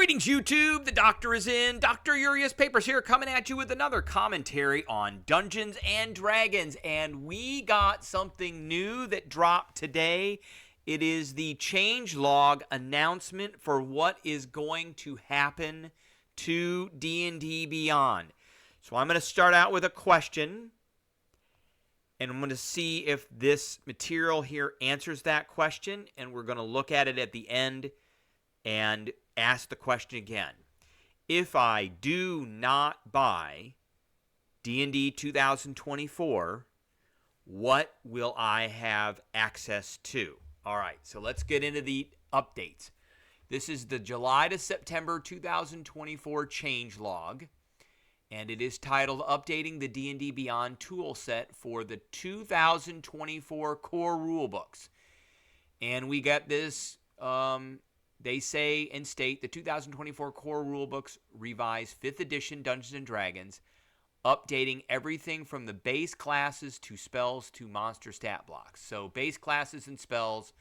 Greetings, YouTube. The doctor is in. Dr. Urias Papers here, coming at you with another commentary on Dungeons and Dragons. And we got something new that dropped today. It is the changelog announcement for what is going to happen to D&D Beyond. So I'm going to start out with a question, and I'm going to see if this material here answers that question, and we're going to look at it at the end and ask the question again. If I do not buy D&D 2024, what will I have access to? All right, so let's get into the updates. This is the July to September 2024 changelog, and it is titled Updating the D&D Beyond Toolset for the 2024 Core Rulebooks. And we got this... They say and state the 2024 Core Rulebooks revised 5th edition Dungeons & Dragons, updating everything from the base classes to spells to monster stat blocks. So base classes and spells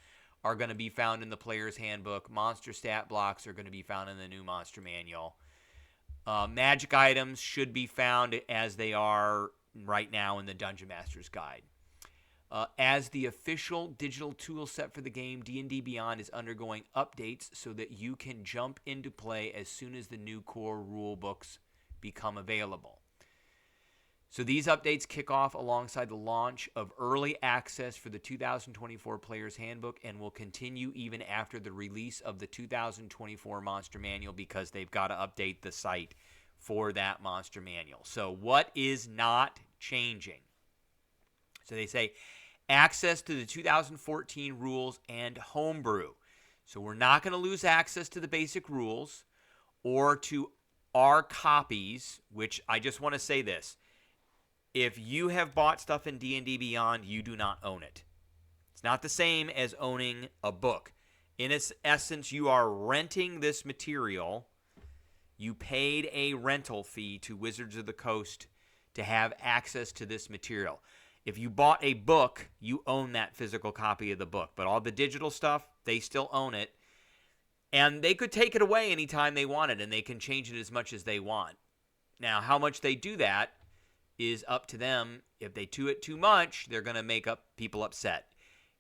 are going to be found in the player's handbook. Monster stat blocks are going to be found in the new monster manual. Magic items should be found as they are right now in the Dungeon Master's Guide. As the official digital tool set for the game, D&D Beyond is undergoing updates so that you can jump into play as soon as the new core rule books become available. So these updates kick off alongside the launch of early access for the 2024 Player's Handbook and will continue even after the release of the 2024 Monster Manual, because they've got to update the site for that Monster Manual. So what is not changing? So they say access to the 2014 rules and homebrew. So we're not going to lose access to the basic rules or to our copies, which I just want to say this. If you have bought stuff in D&D Beyond, you do not own it. It's not the same as owning a book. In its essence, you are renting this material. You paid a rental fee to Wizards of the Coast to have access to this material. If you bought a book, you own that physical copy of the book. But all the digital stuff, they still own it. And they could take it away anytime they want it, and they can change it as much as they want. Now, how much they do that is up to them. If they do it too much, they're going to make people upset.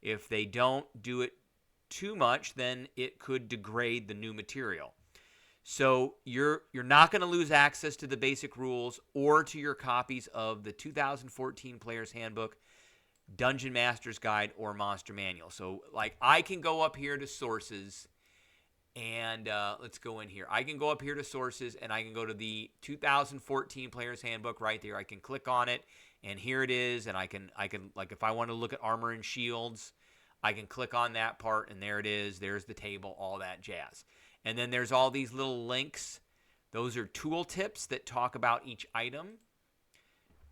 If they don't do it too much, then it could degrade the new material. So you're not going to lose access to the basic rules or to your copies of the 2014 Player's Handbook, Dungeon Master's Guide, or Monster Manual. So like I can go up here to Sources, and let's go in here. I can go up here to Sources, and I can go to the 2014 Player's Handbook right there. I can click on it, and here it is. And I can like if I want to look at armor and shields, I can click on that part, and there it is. There's the table, all that jazz. And then there's all these little links. Those are tool tips that talk about each item.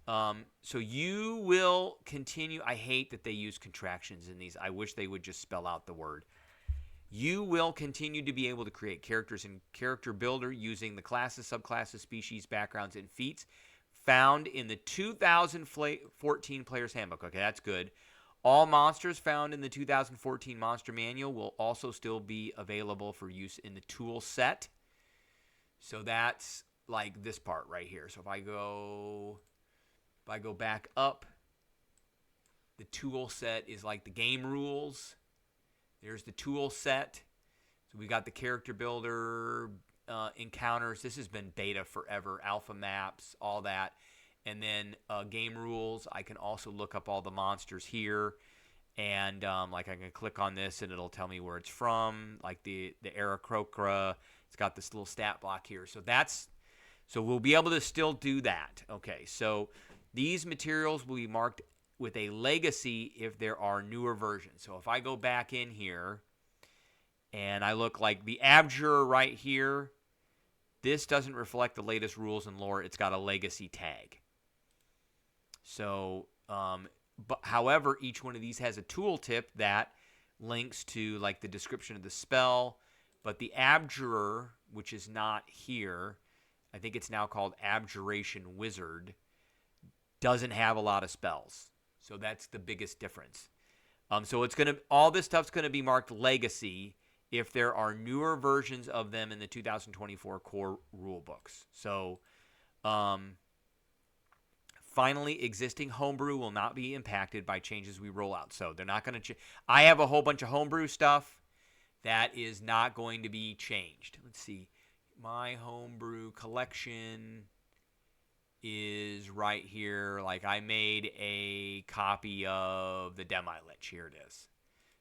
So you will continue. I hate that they use contractions in these. I wish they would just spell out the word. You will continue to be able to create characters in Character Builder using the classes, subclasses, species, backgrounds, and feats found in the 2014 Player's Handbook. Okay, that's good. All monsters found in the 2014 Monster Manual will also still be available for use in the tool set. So that's like this part right here. So if I go back up, the tool set is like the game rules. There's the tool set. So we got the character builder, encounters. This has been beta forever. Alpha maps, all that. And then game rules, I can also look up all the monsters here. And like I can click on this and it'll tell me where it's from. Like the Aarakocra, it's got this little stat block here. So we'll be able to still do that. Okay, so these materials will be marked with a legacy if there are newer versions. So if I go back in here and I look like the Abjurer right here, this doesn't reflect the latest rules and lore. It's got a legacy tag. So, but however, each one of these has a tooltip that links to like the description of the spell. But the Abjurer, which is not here, I think it's now called Abjuration Wizard, doesn't have a lot of spells. So that's the biggest difference. So it's all this stuff's gonna be marked legacy, if there are newer versions of them in the 2024 core rule books. So, finally, existing homebrew will not be impacted by changes we roll out. So they're not going to I have a whole bunch of homebrew stuff that is not going to be changed. Let's see. My homebrew collection is right here. Like, I made a copy of the Demi-Lich. Here it is.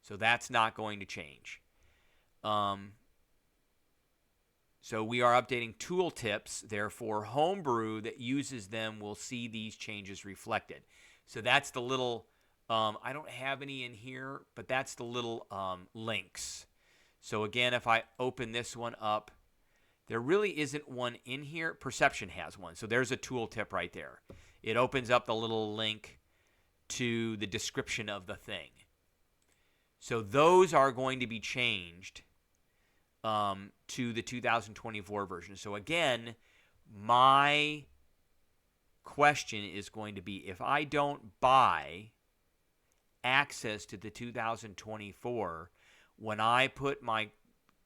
So that's not going to change. So we are updating tooltips. Therefore, homebrew that uses them will see these changes reflected. So that's the little, I don't have any in here, but that's the little links. So again, if I open this one up, there really isn't one in here. Perception has one. So there's a tooltip right there. It opens up the little link to the description of the thing. So those are going to be changed to the 2024 version. So again, my question is going to be, if I don't buy access to the 2024, when I put my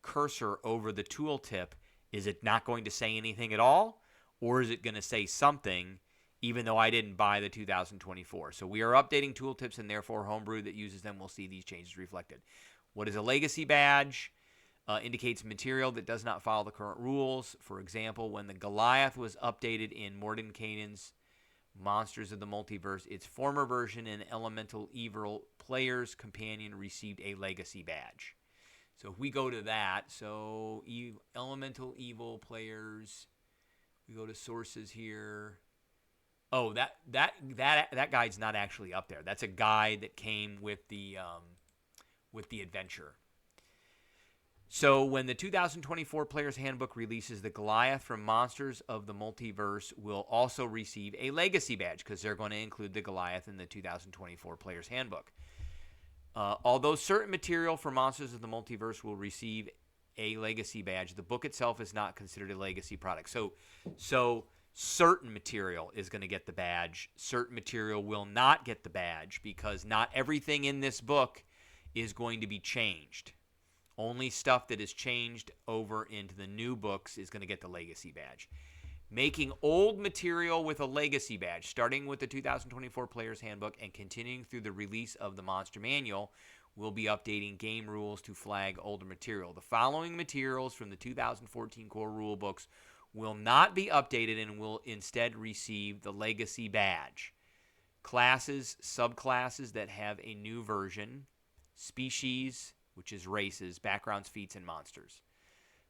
cursor over the tooltip, is it not going to say anything at all? Or is it going to say something even though I didn't buy the 2024? So we are updating tooltips, and therefore homebrew that uses them will see these changes reflected. What is a legacy badge? Indicates material that does not follow the current rules. For example, when the Goliath was updated in Mordenkainen's Monsters of the Multiverse, its former version and Elemental Evil player's companion received a legacy badge. So if we go to that, so Elemental Evil players, we go to sources here. Oh, that guide's not actually up there. That's a guide that came with the adventure. So when the 2024 Player's Handbook releases, the Goliath from Monsters of the Multiverse will also receive a legacy badge because they're going to include the Goliath in the 2024 Player's Handbook. Although certain material for Monsters of the Multiverse will receive a legacy badge, the book itself is not considered a legacy product. So certain material is going to get the badge. Certain material will not get the badge because not everything in this book is going to be changed. Only stuff that is changed over into the new books is going to get the legacy badge. Making old material with a legacy badge, starting with the 2024 Player's Handbook and continuing through the release of the Monster Manual, will be updating game rules to flag older material. The following materials from the 2014 core rule books will not be updated and will instead receive the legacy badge. Classes, subclasses that have a new version, species, which is races, backgrounds, feats, and monsters.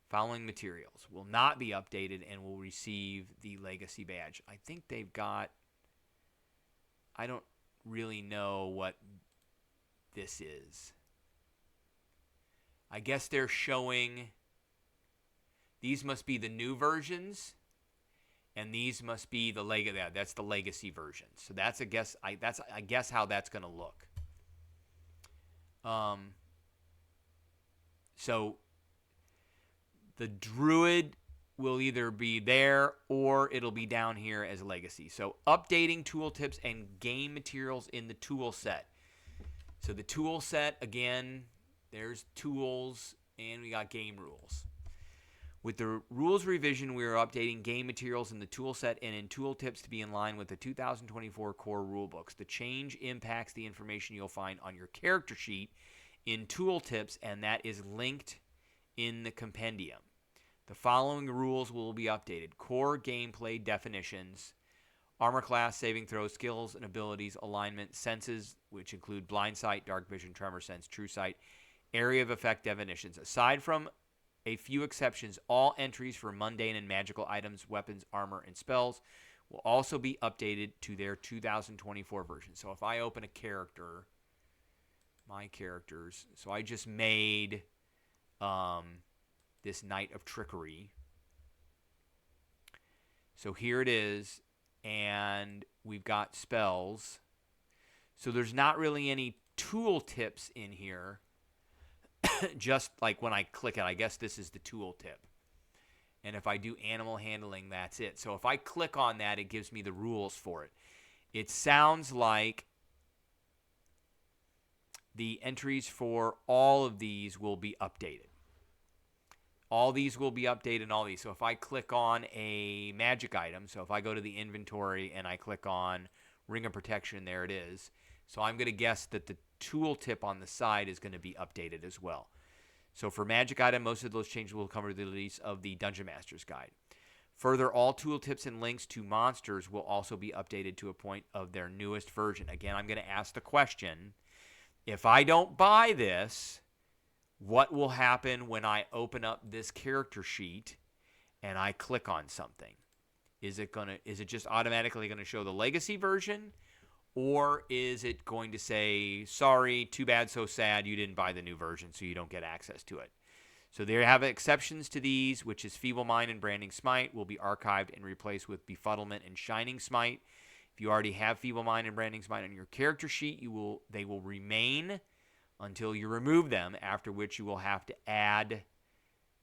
Following materials will not be updated and will receive the legacy badge. I think they've got, I don't really know what this is. I guess they're showing, these must be the new versions, and these must be the that's the legacy version. So that's I guess how that's going to look. So the druid will either be there or it'll be down here as a legacy. So updating tooltips and game materials in the tool set. So the tool set, again, there's tools and we got game rules. With the rules revision, we are updating game materials in the tool set and in tooltips to be in line with the 2024 core rulebooks. The change impacts the information you'll find on your character sheet in tooltips, and that is linked in the compendium. The following rules will be updated: core gameplay definitions, armor class, saving throws, skills and abilities, alignment, senses, which include blind sight, dark vision, tremor sense, true sight, area of effect definitions. Aside from a few exceptions, all entries for mundane and magical items, weapons, armor, and spells will also be updated to their 2024 version. So if I open a character, my characters, so I just made this Knight of Trickery. So here it is, and we've got spells. So there's not really any tool tips in here. Just like when I click it, I guess this is the tool tip. And if I do animal handling, that's it. So if I click on that, it gives me the rules for it. It sounds like the entries for all of these will be updated. All these will be updated, all these. So if I click on a magic item, so if I go to the inventory and I click on Ring of Protection, there it is. So I'm going to guess that the tooltip on the side is going to be updated as well. So for magic item, most of those changes will come with the release of the Dungeon Master's Guide. Further, all tooltips and links to monsters will also be updated to a point of their newest version. Again, I'm going to ask the question, if I don't buy this, what will happen when I open up this character sheet and I click on something? Is it just automatically going to show the legacy version? Or is it going to say, sorry, too bad, so sad, you didn't buy the new version, so you don't get access to it? So there have exceptions to these, which is Feeble Mind and Branding Smite will be archived and replaced with Befuddlement and Shining Smite. If you already have Feeble Mind and Branding Smite on your character sheet, they will remain until you remove them, after which you will have to add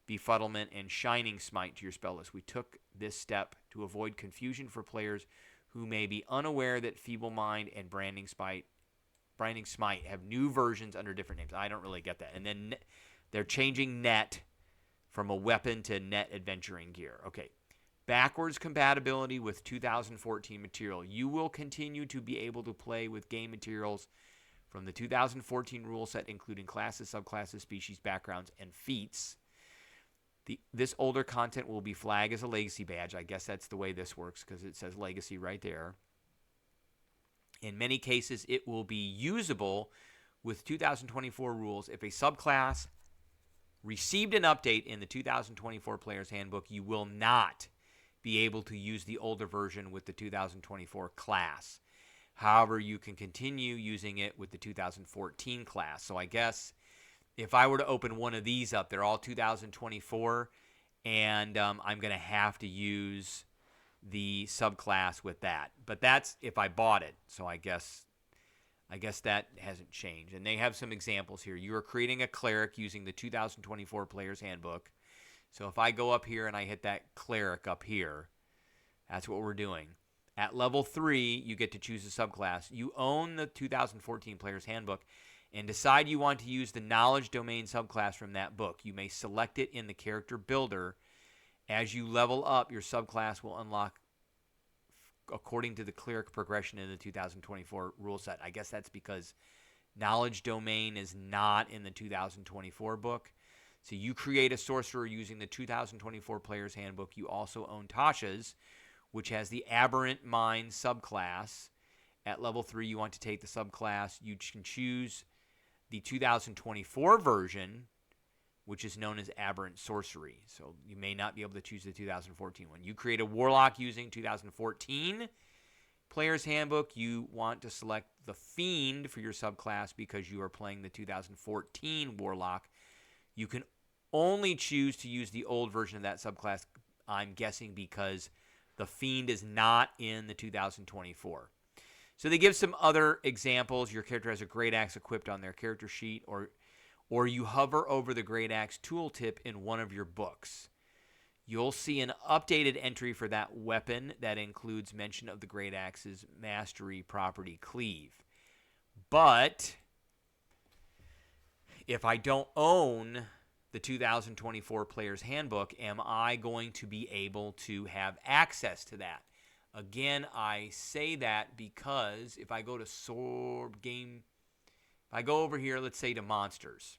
Befuddlement and Shining Smite to your spell list. We took this step to avoid confusion for players who may be unaware that Feeble Mind and Branding Smite have new versions under different names. I don't really get that. And then they're changing net from a weapon to net adventuring gear. Okay. Backwards compatibility with 2014 material. You will continue to be able to play with game materials from the 2014 rule set, including classes, subclasses, species, backgrounds, and feats. This older content will be flagged as a legacy badge. I guess that's the way this works because it says legacy right there. In many cases, it will be usable with 2024 rules. If a subclass received an update in the 2024 Player's Handbook, you will not be able to use the older version with the 2024 class. However, you can continue using it with the 2014 class. So I guess if I were to open one of these up, they're all 2024, and I'm going to have to use the subclass with that. But that's if I bought it. So I guess that hasn't changed. And they have some examples here. You are creating a cleric using the 2024 Player's Handbook. So if I go up here and I hit that cleric up here, that's what we're doing. At level 3, you get to choose a subclass. You own the 2014 Player's Handbook and decide you want to use the knowledge domain subclass from that book. You may select it in the character builder. As you level up, your subclass will unlock according to the cleric progression in the 2024 rule set. I guess that's because knowledge domain is not in the 2024 book. So you create a sorcerer using the 2024 Player's Handbook. You also own Tasha's, which has the Aberrant Mind subclass. At level 3, you want to take the subclass. You can choose the 2024 version, which is known as Aberrant Sorcery. So you may not be able to choose the 2014 one. You create a Warlock using 2014 Player's Handbook. You want to select the Fiend for your subclass because you are playing the 2014 Warlock. You can only choose to use the old version of that subclass, I'm guessing because the Fiend is not in the 2024. So they give some other examples. Your character has a Great Axe equipped on their character sheet, or you hover over the Great Axe tooltip in one of your books. You'll see an updated entry for that weapon that includes mention of the Great Axe's mastery property, Cleave. But if I don't own the 2024 Player's Handbook, am I going to be able to have access to that? Again, I say that because if I go to if I go over here, let's say to Monsters,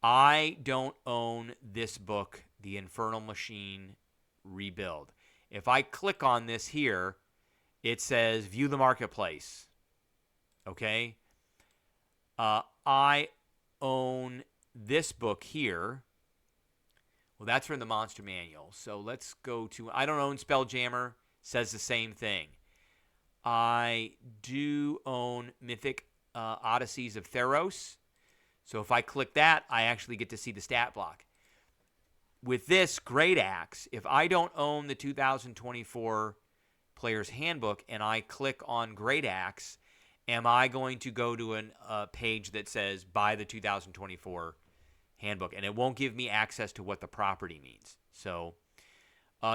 I don't own this book, The Infernal Machine Rebuild. If I click on this here, it says View the Marketplace. Okay? I own this book here. Well, that's from the Monster Manual. So let's go to, I don't own Spelljammer. Says the same thing. I do own Mythic Odysseys of Theros. So if I click that, I actually get to see the stat block. With this Great Axe, if I don't own the 2024 Player's Handbook and I click on Great Axe, am I going to go to a page that says buy the 2024 Handbook? And it won't give me access to what the property means. So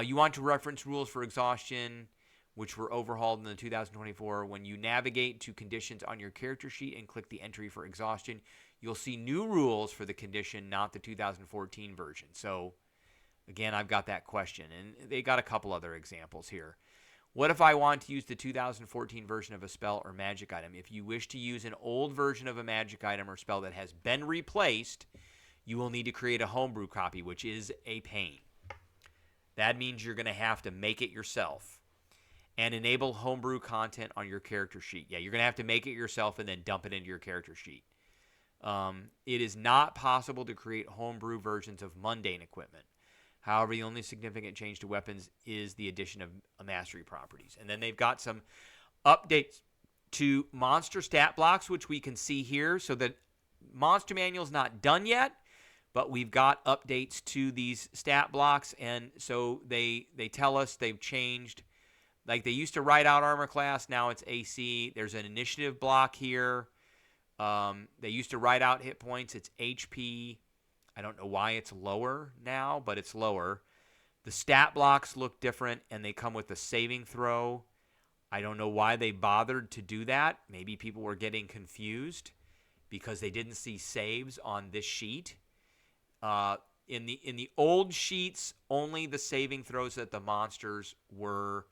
you want to reference rules for exhaustion, which were overhauled in the 2024. When you navigate to conditions on your character sheet and click the entry for exhaustion, you'll see new rules for the condition, not the 2014 version. So, again, I've got that question, and they got a couple other examples here. What if I want to use the 2014 version of a spell or magic item? If you wish to use an old version of a magic item or spell that has been replaced, you will need to create a homebrew copy, which is a pain. That means you're going to have to make it yourself and enable homebrew content on your character sheet. Yeah, you're going to have to make it yourself and then dump it into your character sheet. It is not possible to create homebrew versions of mundane equipment. However, the only significant change to weapons is the addition of mastery properties. And then they've got some updates to monster stat blocks, which we can see here. So the monster manual's not done yet, but we've got updates to these stat blocks. And so they tell us they've changed. Like they used to write out armor class, now it's AC. There's an initiative block here. They used to write out hit points, it's HP. I don't know why it's lower now, but it's lower. The stat blocks look different, and they come with a saving throw. I don't know why they bothered to do that. Maybe people were getting confused because they didn't see saves on this sheet. In the old sheets, only the saving throws that the monsters were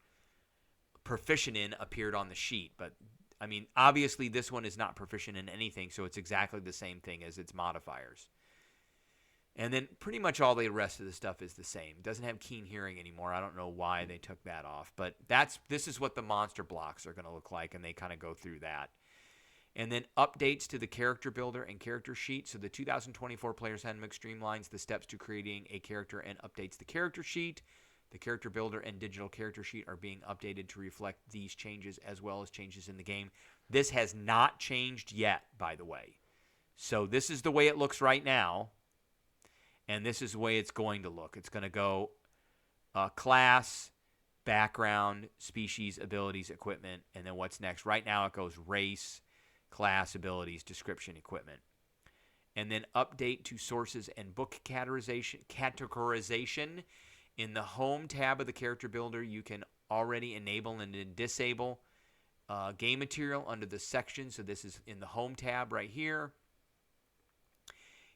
proficient in appeared on the sheet. But, I mean, obviously this one is not proficient in anything, so it's exactly the same thing as its modifiers. And then pretty much all the rest of the stuff is the same. It doesn't have keen hearing anymore. I don't know why they took that off. But this is what the monster blocks are going to look like, and they kind of go through that. And then updates to the character builder and character sheet. So the 2024 Player's Handbook streamlines the steps to creating a character and updates the character sheet. The character builder and digital character sheet are being updated to reflect these changes as well as changes in the game. This has not changed yet, by the way. So this is the way it looks right now. And this is the way it's going to look. It's going to go class, background, species, abilities, equipment, and then what's next. Right now it goes race, class, abilities, description, equipment. And then update to sources and book categorization. In the home tab of the character builder, you can already enable and disable game material under the section. So this is in the home tab right here.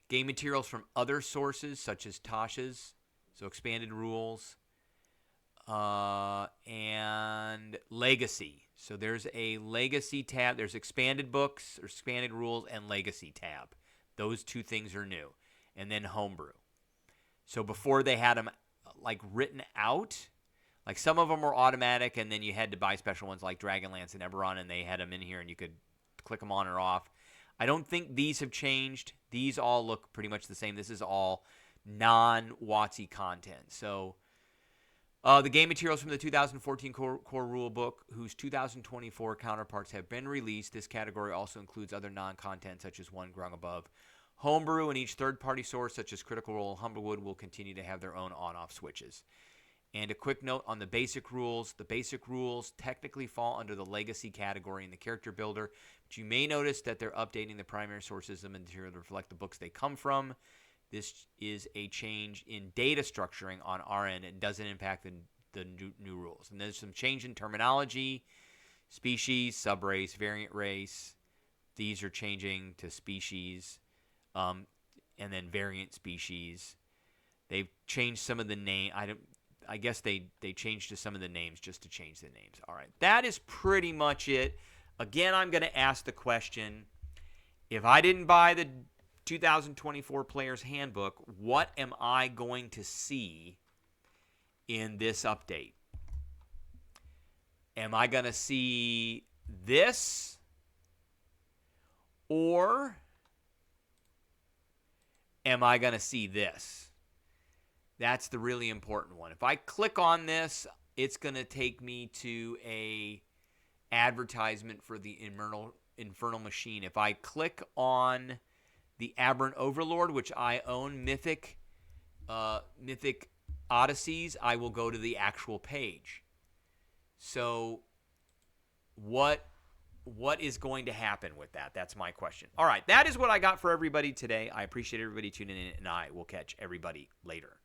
Game materials from other sources, such as Tasha's, so expanded rules, and legacy. So there's a legacy tab. There's expanded books, or expanded rules, and legacy tab. Those two things are new. And then homebrew. So before they had them like written out, like some of them were automatic, and then you had to buy special ones like Dragonlance and Eberron, and they had them in here, and you could click them on or off. I don't think these have changed. These all look pretty much the same. This is all non-WotC content. So the game materials from the 2014 core rule book, whose 2024 counterparts have been released. This category also includes other non-content, such as One Grung Above. Homebrew and each third-party source, such as Critical Role and Humblewood, will continue to have their own on-off switches. And a quick note on the basic rules. The basic rules technically fall under the legacy category in the character builder, but you may notice that they're updating the primary sources of material to reflect the books they come from. This is a change in data structuring on our end. It doesn't impact the new rules. And there's some change in terminology, species, subrace, variant race. These are changing to species, and then variant species. They've changed some of the name. I guess they changed to some of the names just to change the names. All right, that is pretty much it. Again, I'm going to ask the question, if I didn't buy the 2024 Player's Handbook, what am I going to see in this update? Am I going to see this, or am I going to see this? That's the really important one. If I click on this, it's going to take me to a advertisement for the Infernal Machine. If I click on the Aberrant Overlord, which I own, Mythic Odysseys, I will go to the actual page. So what is going to happen with that? That's my question. All right, that is what I got for everybody today. I appreciate everybody tuning in, and I will catch everybody later.